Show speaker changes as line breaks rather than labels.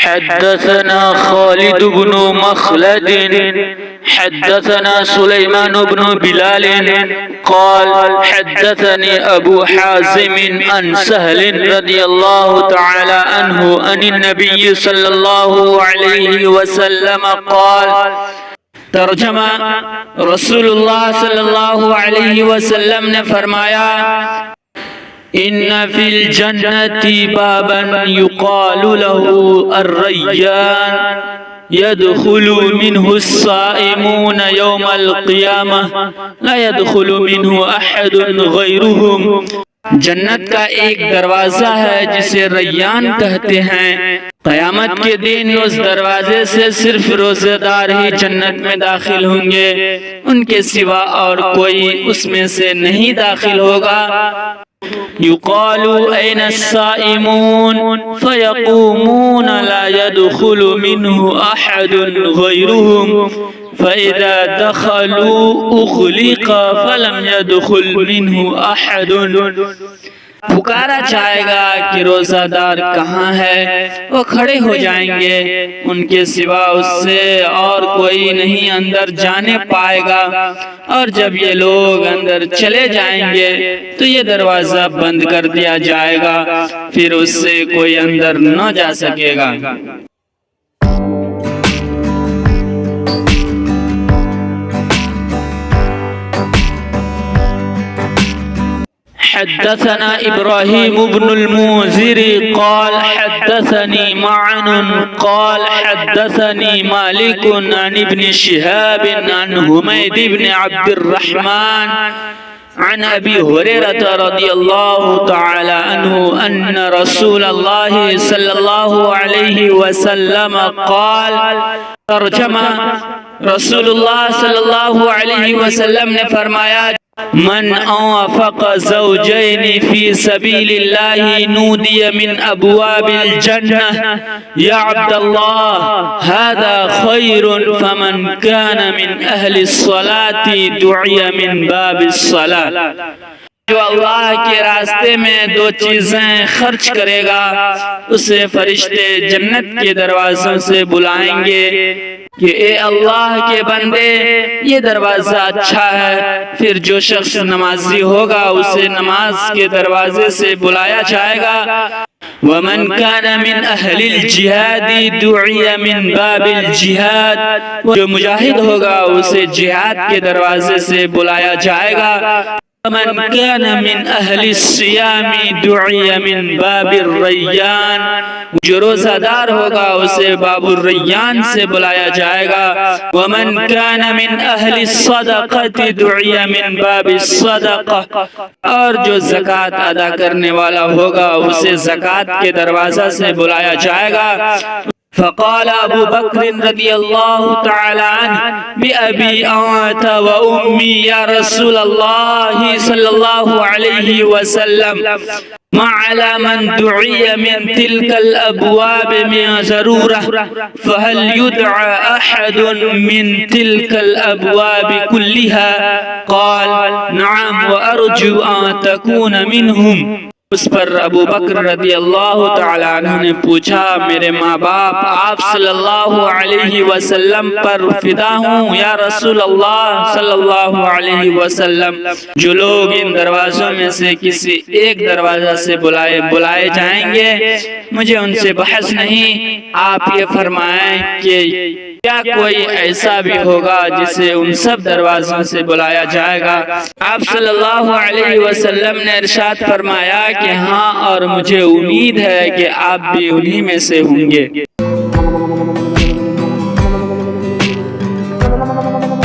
حدثنا خالد بن مخلد حدثنا سليمان بن بلال قال حدثني أبو حازم عن سهل رضي الله تعالى عنه عن النبي صلى الله عليه وسلم قال ترجمہ رسول اللہ صلی اللہ علیہ وسلم نے فرمایا ان فی الجنت بابا يقال له الریان يدخل منه الصائمون يوم القيامة لا يدخل منه أحد غيرهم جنت کا ایک دروازہ ہے جسے ریان کہتے ہیں، قیامت کے دن اس دروازے سے صرف روزہ دار ہی جنت میں داخل ہوں گے، ان کے سوا اور کوئی اس میں سے نہیں داخل ہوگا۔ يقال أين الصائمون فيقومون لا يدخل منه أحد غيرهم فإذا دخلوا أغلق فلم يدخل منه أحد۔ پکارا جائے گا کہ روزہ دار کہاں ہے، وہ کھڑے ہو جائیں گے، ان کے سوا اس سے اور کوئی نہیں اندر جانے پائے گا، اور جب یہ لوگ اندر چلے جائیں گے تو یہ دروازہ بند کر دیا جائے گا، پھر اس سے کوئی اندر نہ جا سکے گا۔ حدثنا إبراهيم بن المنذر قال حدثني معن قال حدثني مالك عن ابن شهاب عن حميد بن عبد الرحمن عن أبي هريرة رضي الله تعالى عنه أن رسول الله صلى الله عليه وسلم قال ترجمہ رسول اللہ صلی اللہ علیہ وسلم نے فرمایا من انفق زوجين في سبيل الله نودي من ابواب الجنة يا عبد الله هذا خير فمن كان من اهل الصلاة دعي من باب الصلاة۔ جو اللہ کے راستے میں دو چیزیں خرچ کرے گا اسے فرشتے جنت کے دروازوں سے بلائیں گے کہ اے اللہ کے بندے یہ دروازہ اچھا ہے، پھر جو شخص نمازی ہوگا اسے نماز کے دروازے سے بلایا جائے گا۔ ومن كان من اہل الجہاد دعی من باب الجہاد، جو مجاہد ہوگا اسے جہاد کے دروازے سے بلایا جائے گا۔ ومن كان من اہل الصیام دعی من باب الریان، جو روزہ دار ہوگا اسے باب الریان سے بلایا جائے گا۔ ومن كان من اہل الصدقۃ دعی من باب الصدقہ، اور جو زکوٰۃ ادا کرنے والا ہوگا اسے زکوٰۃ کے دروازہ سے بلایا جائے گا۔ فقال ابو بکر رضی اللہ تعالی عنہ بأبی انت و امی یا رسول اللہ صلی اللہ علیہ وسلم ما على من دعی من تلك الابواب من ضرورة فهل يدعى احد من تلك الابواب كلها قال نعم وارجو ان تكون منهم۔ اس پر ابو بکر رضی اللہ تعالیٰ عنہ نے پوچھا میرے ماں باپ آپ صلی اللہ علیہ وسلم پر فدا ہوں یا رسول اللہ صلی اللہ علیہ وسلم، جو لوگ ان دروازوں میں سے کسی ایک دروازہ سے بلائے جائیں گے مجھے ان سے بحث نہیں، آپ یہ فرمائیں کہ کیا کوئی ایسا بھی ہوگا جسے ان سب دروازوں سے بلایا جائے گا؟ آپ صلی اللہ علیہ وسلم نے ارشاد فرمایا کہ ہاں، اور مجھے امید ہے کہ آپ بھی انہی میں سے ہوں گے۔